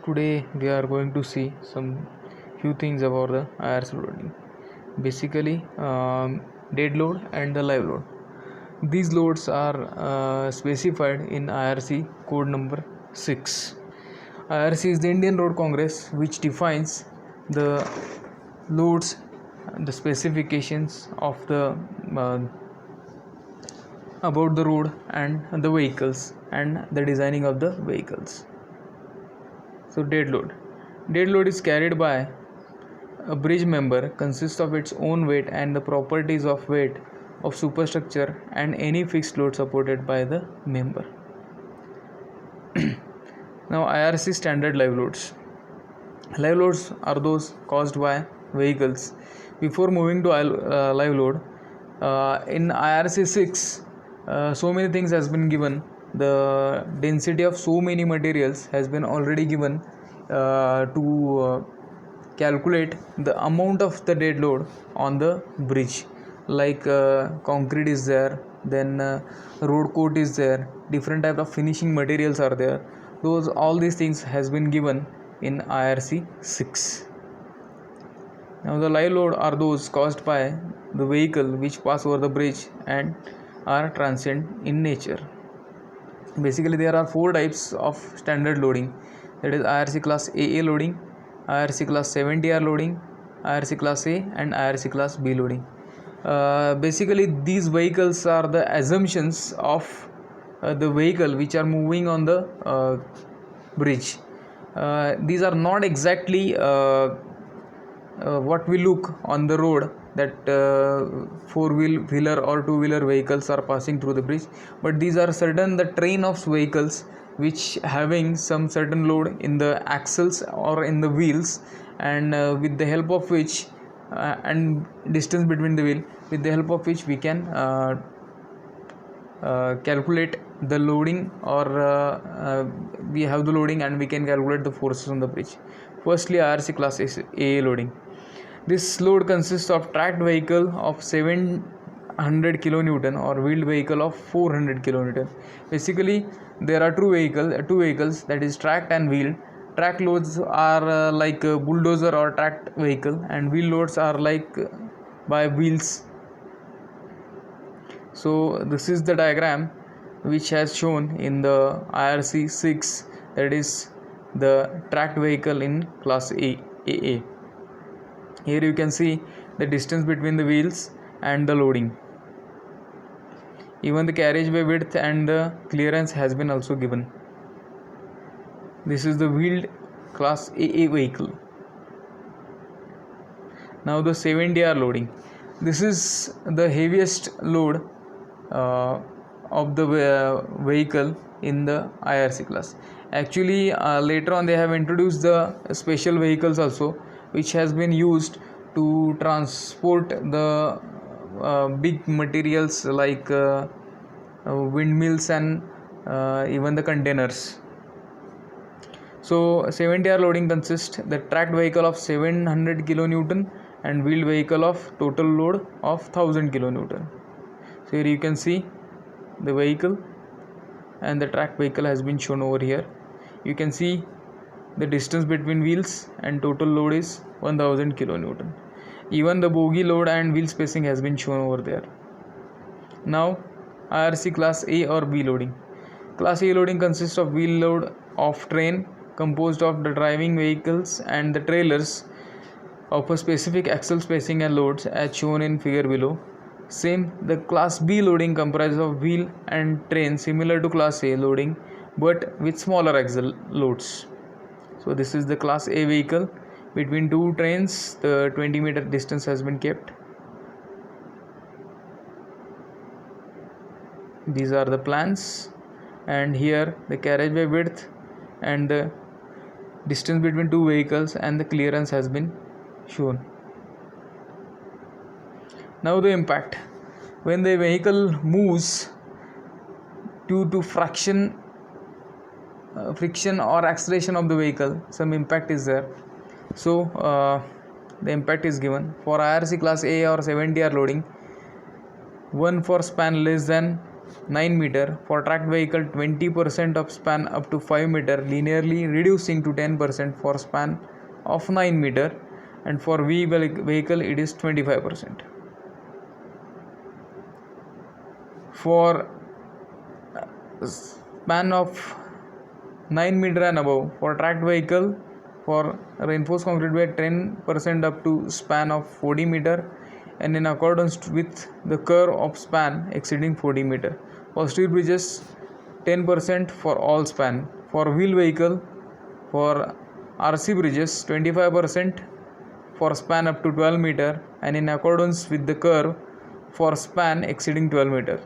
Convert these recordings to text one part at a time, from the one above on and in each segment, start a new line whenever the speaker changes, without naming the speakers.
Today we are going to see some few things about the IRC loading. Basically, dead load and the live load. These loads are specified in IRC code number 6. IRC is the Indian Road Congress, which defines the loads, the specifications of the about the road and the vehicles and the designing of the vehicles. So dead load is carried by a bridge member, consists of its own weight and the properties of weight of superstructure and any fixed load supported by the member. Now IRC standard live loads. Live loads are those caused by vehicles. Before moving to live load, in IRC 6 so many things has been given. The density of so many materials has been already given to calculate the amount of the dead load on the bridge, like concrete is there, then road coat is there, different type of finishing materials are there. All these things has been given in IRC 6. Now the live load are those caused by the vehicle which pass over the bridge and are transient in nature. Basically there are 4 types of standard loading, that is IRC class AA loading, IRC class 70R loading, IRC class A and IRC class B loading. Basically these vehicles are the assumptions of the vehicle which are moving on the bridge. These are not exactly what we look on the road, that four-wheeler or two-wheeler vehicles are passing through the bridge, but these are certain the train of vehicles which having some certain load in the axles or in the wheels, and with the help of which and distance between the wheel, with the help of which we can calculate the loading, or we have the loading and we can calculate the forces on the bridge. Firstly, IRC class AA loading. This load consists of tracked vehicle of 700 kilonewton or wheeled vehicle of 400 kilonewton. Basically there are two vehicles, that is tracked and wheeled. Track loads are like a bulldozer or tracked vehicle, and wheel loads are like by wheels. So this is the diagram which has shown in the IRC 6, that is the tracked vehicle in class AA. Here you can see the distance between the wheels and the loading. Even the carriageway width and the clearance has been also given. This is the wheeled class AA vehicle. Now the 7DR loading. This is the heaviest load of the vehicle in the IRC class. Actually later on they have introduced the special vehicles also, which has been used to transport the big materials like windmills and even the containers. So 70R loading consists the tracked vehicle of 700 kilonewton and wheeled vehicle of total load of 1000 kilonewton. So here you can see the vehicle and the tracked vehicle has been shown over here. You can see the distance between wheels and total load is 1000 kilonewton. Even the bogie load and wheel spacing has been shown over there. Now IRC class A or B loading. Class A loading consists of wheel load of train composed of the driving vehicles and the trailers of a specific axle spacing and loads as shown in figure below. Same, the class B loading comprises of wheel and train similar to class A loading but with smaller axle loads. So this is the class A vehicle. Between two trains the 20-meter distance has been kept. These are the plans, and here the carriageway width and the distance between two vehicles and the clearance has been shown. Now the impact. When the vehicle moves due to friction or acceleration of the vehicle, some impact is there. So the impact is given. For IRC class A or 70R loading, 1 for span less than 9 meter. For tracked vehicle, 20% of span up to 5 meter, linearly reducing to 10% for span of 9 meter, and for V vehicle it is 25%. For span of 9 meter and above, for tracked vehicle, for reinforced concrete way, 10% up to span of 40 meter, and in accordance with the curve of span exceeding 40 meter. For steel bridges, 10% for all span. For wheel vehicle, for RC bridges, 25% for span up to 12 meter, and in accordance with the curve for span exceeding 12 meter.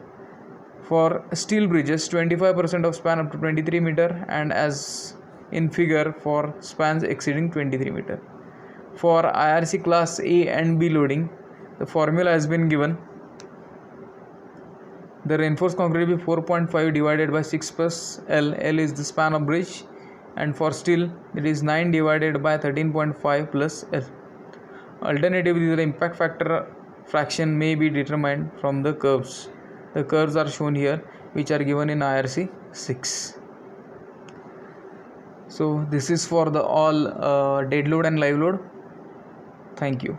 For steel bridges, 25% of span up to 23 meter, and as in figure for spans exceeding 23 meter. For IRC class A and B loading, the formula has been given. The reinforced concrete will be 4.5 divided by 6 plus L. L is the span of bridge, and for steel it is 9 divided by 13.5 plus L. Alternatively, the impact factor fraction may be determined from the curves. The curves are shown here, which are given in IRC 6. So this is for the all dead load and live load. Thank you.